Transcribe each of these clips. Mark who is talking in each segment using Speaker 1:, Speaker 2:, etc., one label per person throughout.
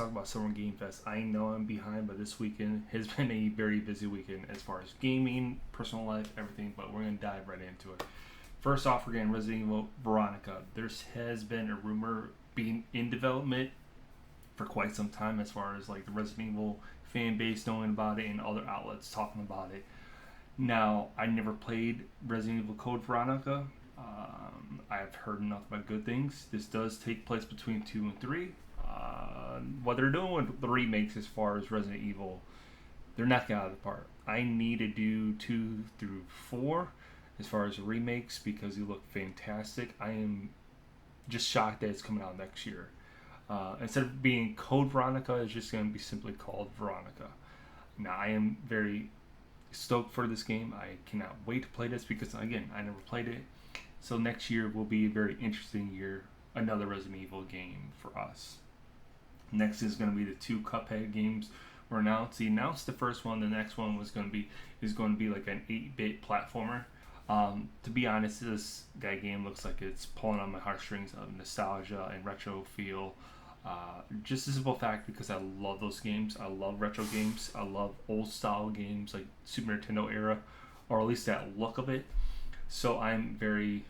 Speaker 1: talk about Summer Game Fest. I know I'm behind, but this weekend has been a very busy weekend as far as gaming, personal life, everything. But we're gonna dive right into it. First off, we're getting Resident Evil Veronica. There has been a rumor being in development for quite some time, as far as like the Resident Evil fan base knowing about it and other outlets talking about it. Now, I never played Resident Evil Code Veronica. I've heard nothing but good things. This does take place between 2 and 3. What they're doing with the remakes as far as Resident Evil, they're knocking out of the park. I need to do 2 through 4 as far as the remakes because they look fantastic. I am just shocked that it's coming out next year. Instead of being Code Veronica, it's just going to be simply called Veronica. Now, I am very stoked for this game. I cannot wait to play this because, again, I never played it. So next year will be a very interesting year. Another Resident Evil game for us. Next is going to be the 2 Cuphead games were announced. He announced the first one. The next one is going to be like an 8-bit platformer. To be honest, that game looks like it's pulling on my heartstrings of nostalgia and retro feel. Just a simple fact because I love those games. I love retro games. I love old style games like Super Nintendo era, or at least that look of it. So I'm very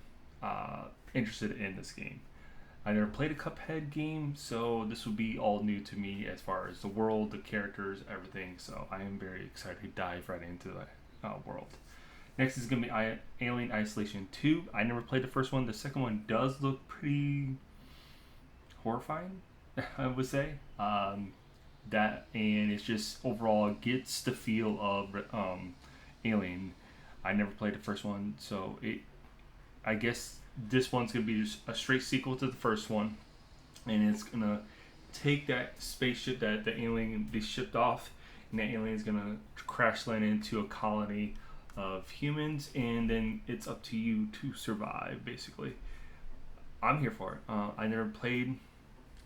Speaker 1: interested in this game. I never played a Cuphead game, so this will be all new to me as far as the world, the characters, everything. So I am very excited to dive right into the world. Next is going to be Alien Isolation 2. I never played the first one. The second one does look pretty horrifying, I would say. That and it's just overall gets the feel of Alien. I never played the first one, so I guess this one's gonna be just a straight sequel to the first one, and it's gonna take that spaceship that the alien they shipped off, and that alien is gonna crash land into a colony of humans, and then it's up to you to survive. Basically, I'm here for it. I never played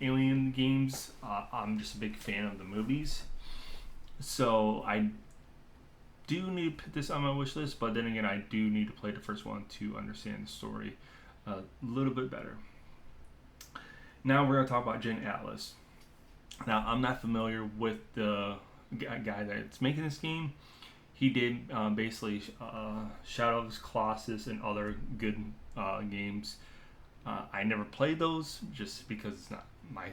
Speaker 1: Alien games. I'm just a big fan of the movies, so I do need to put this on my wish list, but then again, I do need to play the first one to understand the story a little bit better. Now we're going to talk about Gen Atlas. Now, I'm not familiar with the guy that's making this game. He did basically Shadow of the Colossus and other good games. I never played those just because it's not my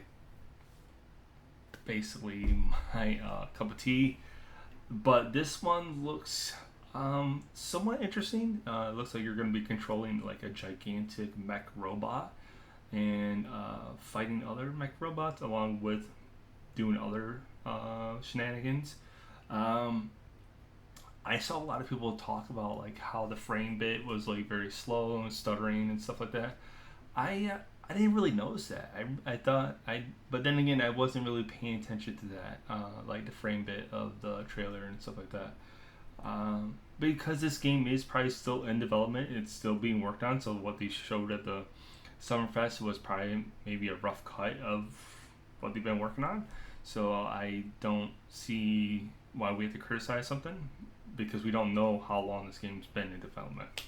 Speaker 1: cup of tea. But this one looks somewhat interesting. It looks like you're going to be controlling like a gigantic mech robot and fighting other mech robots along with doing other shenanigans. I saw a lot of people talk about like how the frame bit was like very slow and stuttering and stuff like that. I didn't really notice that. I thought but then again, I wasn't really paying attention to that, like the frame bit of the trailer and stuff like that. Because this game is probably still in development, it's still being worked on. So what they showed at the summerfest was probably maybe a rough cut of what they've been working on. So I don't see why we have to criticize something because we don't know how long this game's been in development.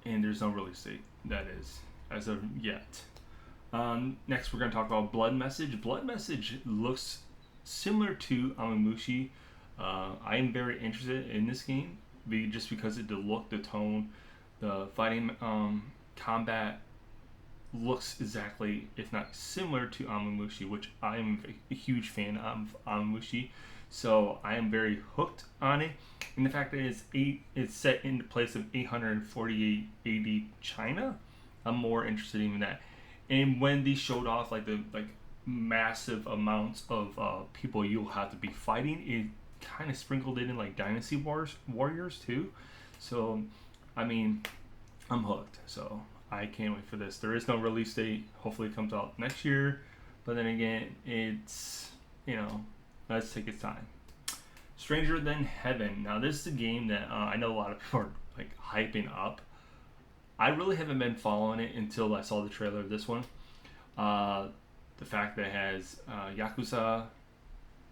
Speaker 1: And there's no release date, that is, as of yet. Next, we're going to talk about Blood Message. Blood Message looks similar to Amamushi. I am very interested in this game just because of the look, the tone, the fighting combat looks exactly, if not similar to Amamushi, which I am a huge fan of Amamushi. So I am very hooked on it. And the fact that it's set in the place of 848 AD China, I'm more interested in that. And when they showed off like the massive amounts of people you'll have to be fighting, it kind of sprinkled it in like Dynasty Warriors too. So I mean, I'm hooked. So I can't wait for this. There is no release date. Hopefully it comes out next year. But then again, it's, let's take its time. Stranger Than Heaven. Now this is a game that I know a lot of people are like hyping up. I really haven't been following it until I saw the trailer of this one. The fact that it has Yakuza,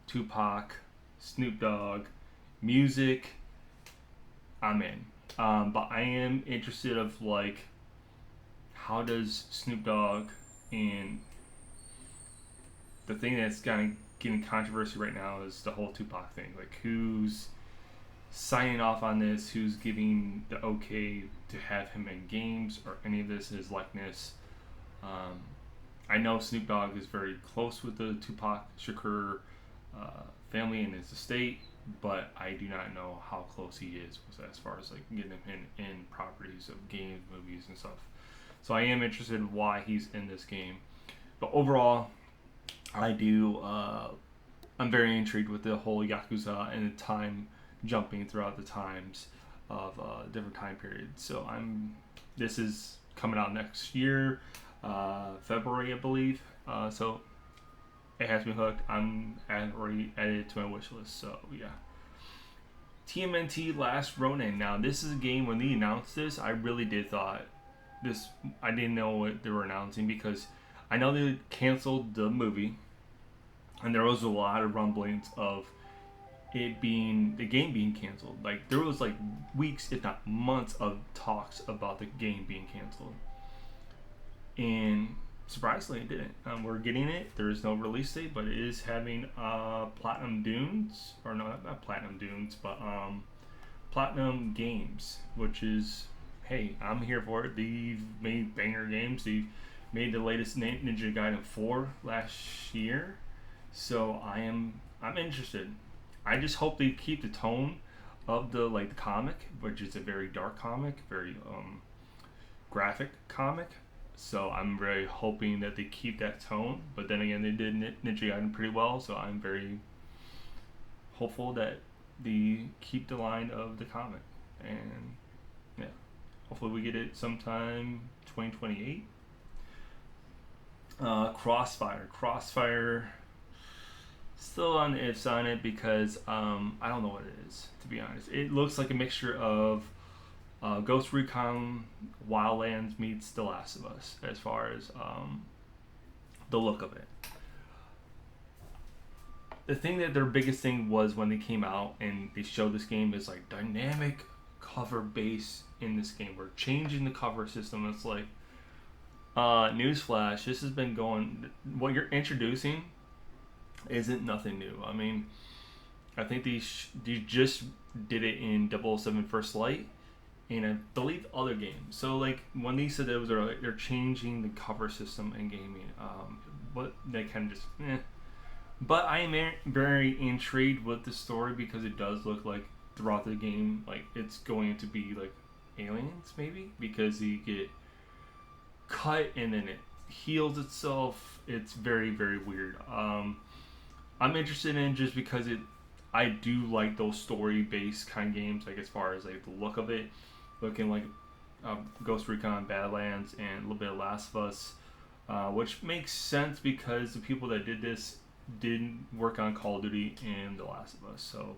Speaker 1: Tupac, Snoop Dogg, music, I'm in. But I am interested of like, how does Snoop Dogg and the thing that's kind of getting controversy right now is the whole Tupac thing. Like, who's signing off on this? Who's giving the okay to have him in games or any of this, his likeness? Um, I know Snoop Dogg is very close with the Tupac Shakur family and his estate, but I do not know how close he is as far as like getting him in properties of games, movies, and stuff. So I am interested in why he's in this game. But overall, I do. I'm very intrigued with the whole Yakuza and the time jumping throughout the times of different time periods. So This is coming out next year, February, I believe. So it has me hooked. I'm already added it to my wish list. So yeah. TMNT Last Ronin. Now this is a game when they announced this, I really did thought this. I didn't know what they were announcing because I know they canceled the movie, and there was a lot of rumblings of the game being canceled. Like there was like weeks, if not months, of talks about the game being canceled, and surprisingly it didn't. We're getting it. There is no release date, but it is having Platinum Dunes, or no, not Platinum Dunes, but Platinum Games, which is, hey, I'm here for it. They've made banger games. They've made the latest Ninja Gaiden 4 last year, so I'm interested. I just hope they keep the tone of the comic, which is a very dark comic, very graphic comic. So I'm very hoping that they keep that tone. But then again, they did Ninja Gaiden pretty well, so I'm very hopeful that they keep the line of the comic. And yeah, hopefully we get it sometime 2028. Crossfire. Still on the ifs on it because I don't know what it is, to be honest. It looks like a mixture of Ghost Recon Wildlands meets The Last of Us as far as the look of it. The thing that their biggest thing was when they came out and they showed this game is like dynamic cover base in this game. We're changing the cover system. It's like newsflash, this has been going, what you're introducing isn't nothing new. I mean, I think they just did it in 007 First Light and I believe other games. So like when they said that they're changing the cover system in gaming, but they kind of just But I am very intrigued with the story because it does look like throughout the game like it's going to be like aliens maybe, because you get cut and then it heals itself. It's very, very weird. I'm interested in it just because I do like those story based kind of games, like as far as like the look of it, looking like Ghost Recon Badlands and a little bit of Last of Us, which makes sense because the people that did this didn't work on Call of Duty and The Last of Us, so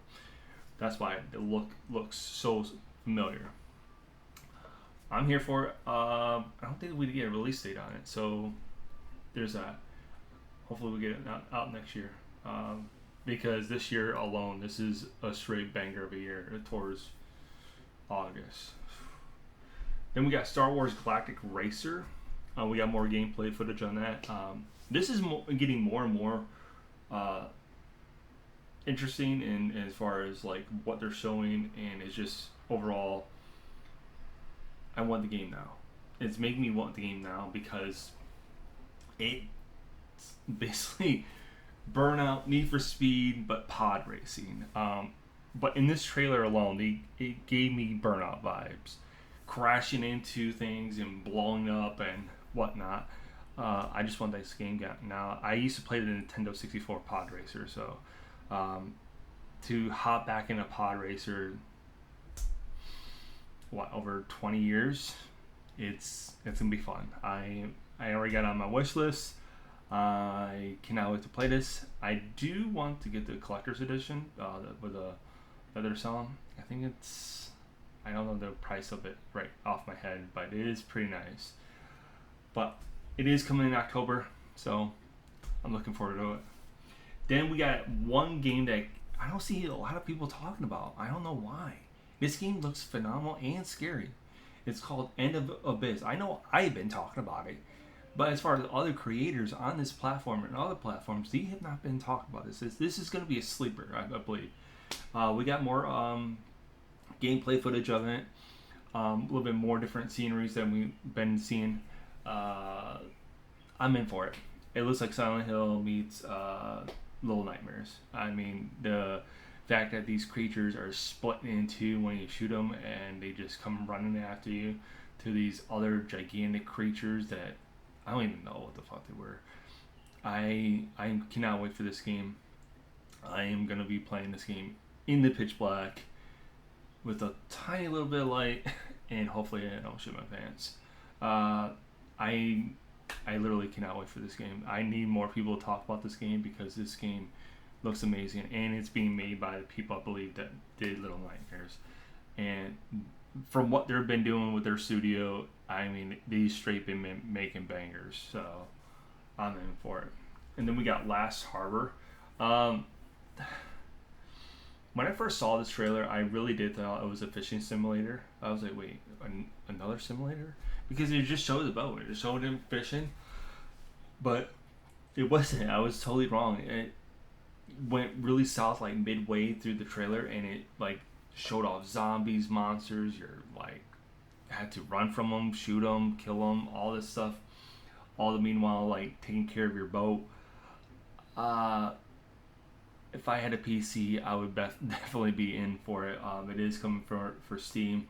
Speaker 1: that's why the look looks so familiar. I'm here for it. I don't think we get a release date on it, so there's that. Hopefully we get it out next year, because this year alone, this is a straight banger of a year towards August. Then we got Star Wars Galactic Racer. We got more gameplay footage on that. This is getting more and more interesting in as far as like what they're showing, and it's just overall, I want the game now. It's making me want the game now because it's basically Burnout, Need for Speed, but pod racing. But in this trailer alone, it gave me Burnout vibes, crashing into things and blowing up and whatnot. I just want this game now. I used to play the Nintendo 64 Pod Racer, so to hop back in a Pod Racer, over 20 years, it's gonna be fun. I already got it on my wish list. I cannot wait to play this. I do want to get the collector's edition that they're selling. I think it's, I don't know the price of it right off my head, but it is pretty nice. But it is coming in October, so I'm looking forward to it. Then we got one game that I don't see a lot of people talking about. I don't know why. This game looks phenomenal and scary. It's called End of Abyss. I know I've been talking about it, But as far as other creators on this platform and other platforms, they have not been talking about this. This is going to be a sleeper, I believe. We got more gameplay footage of it, a little bit more different sceneries than we've been seeing. I'm in for it. It looks like Silent Hill meets Little Nightmares. I mean, the fact that these creatures are split in two when you shoot them and they just come running after you, to these other gigantic creatures that I don't even know what the fuck they were. I cannot wait for this game. I am going to be playing this game in the pitch black with a tiny little bit of light, and hopefully I don't shit my pants. I literally cannot wait for this game. I need more people to talk about this game because this game looks amazing, and it's being made by the people I believe that did Little Nightmares. And from what they've been doing with their studio, I mean, these straight been making bangers. So I'm in for it. And then we got Last Harbor. When I first saw this trailer, I really did thought it was a fishing simulator. I was like, wait, another simulator? Because it just showed the boat. It showed him fishing. But it wasn't. I was totally wrong. It went really south like midway through the trailer, and it like showed off zombies, monsters. You're like had to run from them, shoot them, kill them, all this stuff. All the meanwhile like taking care of your boat. If I had a PC, I would definitely be in for it. It is coming for Steam.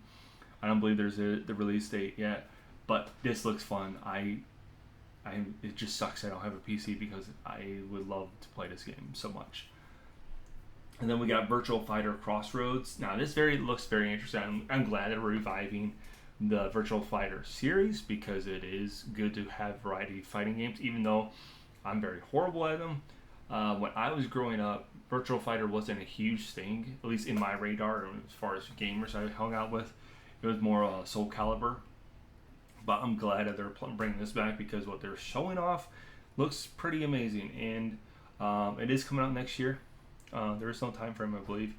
Speaker 1: I don't believe there's the release date yet, but this looks fun. It just sucks I don't have a PC because I would love to play this game so much. And then we got Virtual Fighter Crossroads. Now this looks very interesting. I'm glad they're reviving the Virtual Fighter series because it is good to have variety of fighting games, even though I'm very horrible at them. When I was growing up, Virtual Fighter wasn't a huge thing, at least in my radar, as far as gamers I hung out with. It was more Soul Calibur. But I'm glad that they're bringing this back because what they're showing off looks pretty amazing. And it is coming out next year. There is no time frame, I believe.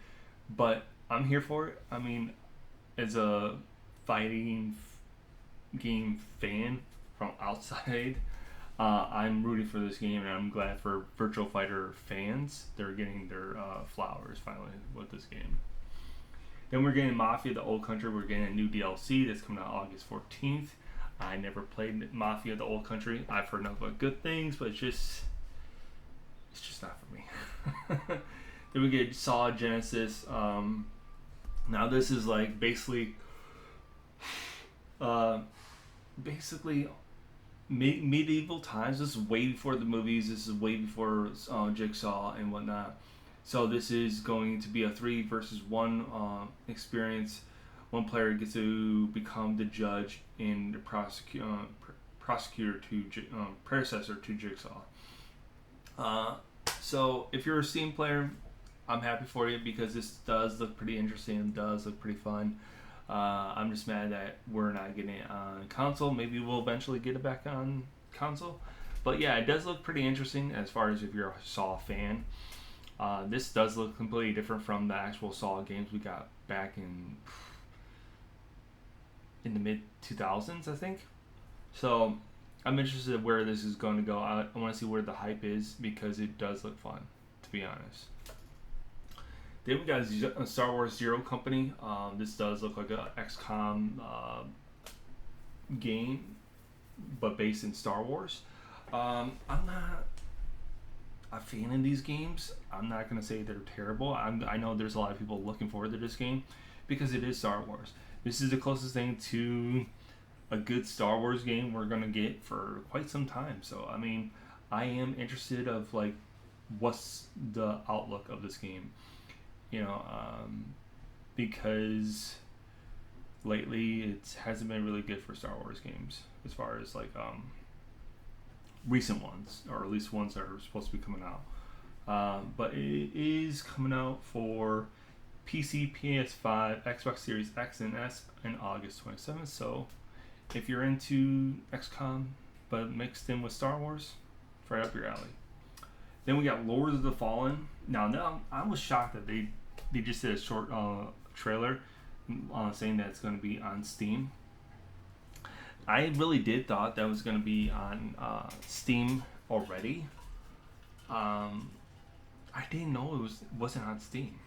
Speaker 1: But I'm here for it. I mean, as a fighting game fan from outside, I'm rooting for this game, and I'm glad for Virtual Fighter fans. They're getting their flowers finally with this game. Then we're getting Mafia: The Old Country. We're getting a new DLC that's coming out August 14th. I never played Mafia: The Old Country. I've heard nothing but good things, but it's just not for me. Then we get Saw Genesis. Now this is like basically medieval times. This is way before the movies. This is way before Jigsaw and whatnot. So this is going to be a 3 versus 1 experience. One player gets to become the judge and the prosecutor to predecessor to Jigsaw. So if you're a Steam player, I'm happy for you because this does look pretty interesting. Does look pretty fun. I'm just mad that we're not getting it on console. Maybe we'll eventually get it back on console. But yeah, it does look pretty interesting as far as if you're a Saw fan. This does look completely different from the actual Saw games we got back in the mid 2000s, I think. So I'm interested in where this is going to go. I want to see where the hype is because it does look fun, to be honest. Then we got Star Wars Zero Company. This does look like a XCOM game, but based in Star Wars. I'm not a fan of these games. I'm not going to say they're terrible. I know there's a lot of people looking forward to this game because it is Star Wars. This is the closest thing to a good Star Wars game we're going to get for quite some time. So, I mean, I am interested of, like, what's the outlook of this game. You know, because lately it hasn't been really good for Star Wars games as far as, like, recent ones, or at least ones that are supposed to be coming out. But it is coming out for PC, PS5, Xbox Series X and S in August 27th. So if you're into XCOM but mixed in with Star Wars, it's right up your alley. Then we got Lords of the Fallen. Now I was shocked that they just did a short trailer saying that it's going to be on Steam. I really did thought that was going to be on Steam already. Um, I didn't know wasn't on Steam.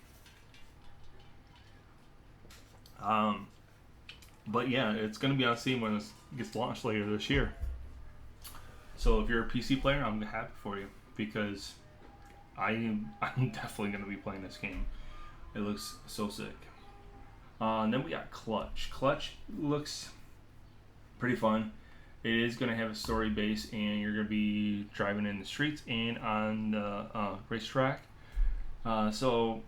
Speaker 1: Um, but yeah, it's going to be on Steam when it gets launched later this year. So if you're a PC player, I'm happy for you because I'm definitely going to be playing this game. It looks so sick. And then we got Clutch. Clutch looks pretty fun. It is going to have a story base, and you're going to be driving in the streets and on the racetrack. So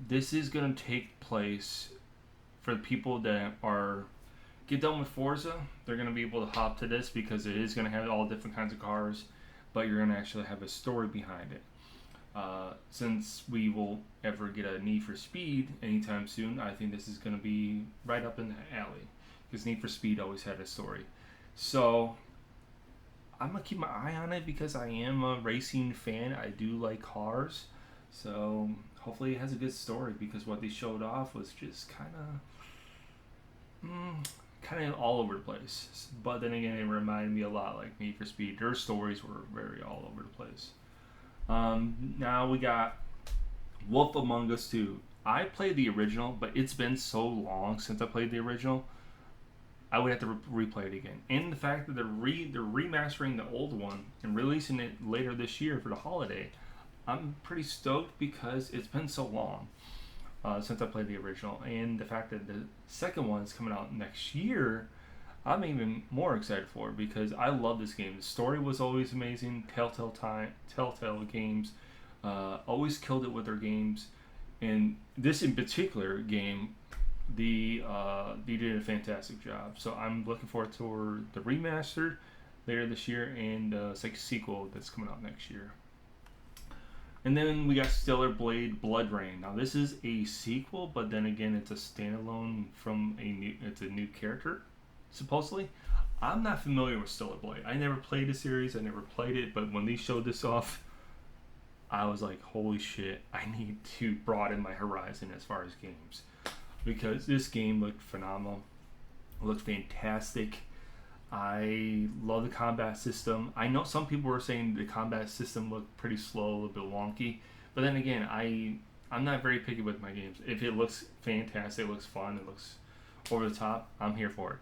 Speaker 1: this is going to take place for the people that are get done with Forza. They're going to be able to hop to this because it is going to have all different kinds of cars, but you're going to actually have a story behind it. Since we will ever get a Need for Speed anytime soon, I think this is going to be right up in the alley because Need for Speed always had a story. So I'm going to keep my eye on it because I am a racing fan. I do like cars. So hopefully it has a good story because what they showed off was just kind of all over the place. But then again, it reminded me a lot like Need for Speed. Their stories were very all over the place. Now we got Wolf Among Us 2. I played the original, but it's been so long since I played the original. I would have to replay it again. And the fact that they're remastering the old one and releasing it later this year for the holiday, I'm pretty stoked because it's been so long since I played the original. And the fact that the second one is coming out next year, I'm even more excited for it because I love this game. The story was always amazing. Telltale Games always killed it with their games, and this in particular game, they did a fantastic job. So I'm looking forward to the remastered later this year and it's like a sequel that's coming out next year. And then we got Stellar Blade Blood Rain. Now this is a sequel, but then again, it's a standalone from it's a new character. Supposedly, I'm not familiar with Stellar Blade. I never played the series. I never played it. But when they showed this off, I was like, "Holy shit! I need to broaden my horizon as far as games." Because this game looked phenomenal. It looked fantastic. I love the combat system. I know some people were saying the combat system looked pretty slow, a little bit wonky. But then again, I'm not very picky with my games. If it looks fantastic, it looks fun, it looks over the top, I'm here for it.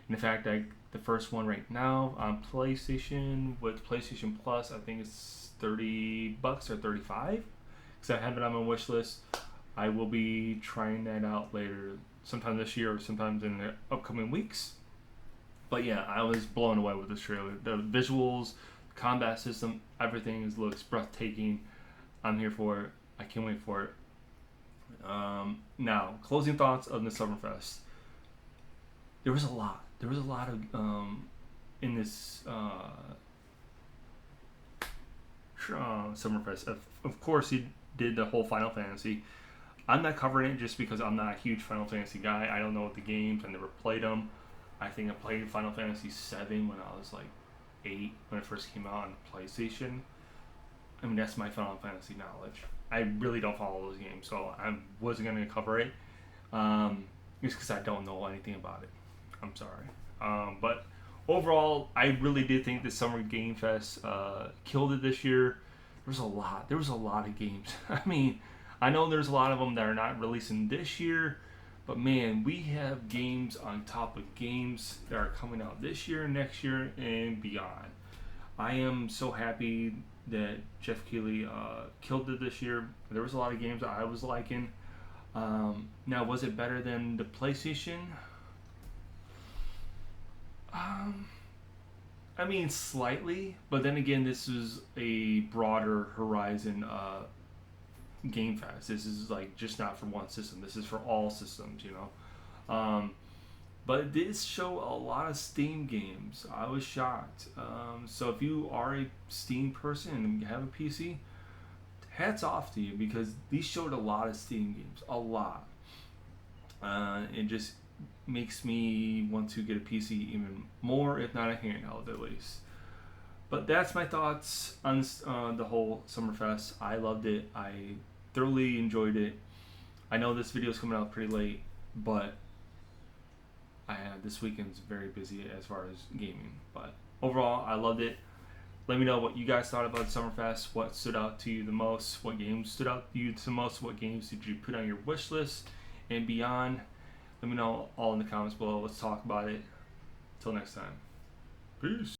Speaker 1: And in fact, the first one right now on PlayStation with PlayStation Plus, I think it's $30 or $35. Because I have it on my wish list. I will be trying that out later, sometime this year or sometimes in the upcoming weeks. But yeah, I was blown away with this trailer. The visuals, the combat system, everything looks breathtaking. I'm here for it. I can't wait for it. Now, closing thoughts of the Summerfest. There was a lot. There was a lot of in this Summerfest. Of course, he did the whole Final Fantasy. I'm not covering it just because I'm not a huge Final Fantasy guy. I don't know the games. I never played them. I think I played Final Fantasy 7 when I was like 8 when it first came out on PlayStation. I mean, that's my Final Fantasy knowledge. I really don't follow those games, so I wasn't going to cover it. Just because I don't know anything about it. I'm sorry. But overall, I really did think the Summer Game Fest killed it this year. There was a lot. There was a lot of games. I mean, I know there's a lot of them that are not releasing this year, but man, we have games on top of games that are coming out this year, next year, and beyond. I am so happy that Jeff Keighley killed it this year. There was a lot of games that I was liking. Now, was it better than the PlayStation? I mean, slightly, but then again, this is a broader horizon Game Fest. This is like just not for one system. This is for all systems, you know. But it did show a lot of Steam games. I was shocked. So if you are a Steam person and you have a PC, hats off to you because these showed a lot of Steam games. A lot. It just makes me want to get a PC even more, if not a handheld at least. But that's my thoughts on the whole Summerfest. I loved it. I thoroughly enjoyed it. I know this video is coming out pretty late, but This weekend's very busy as far as gaming, but overall, I loved it. Let me know what you guys thought about Summerfest. What stood out to you the most? What games stood out to you the most? What games did you put on your wish list and beyond? Let me know all in the comments below. Let's talk about it. Till next time. Peace.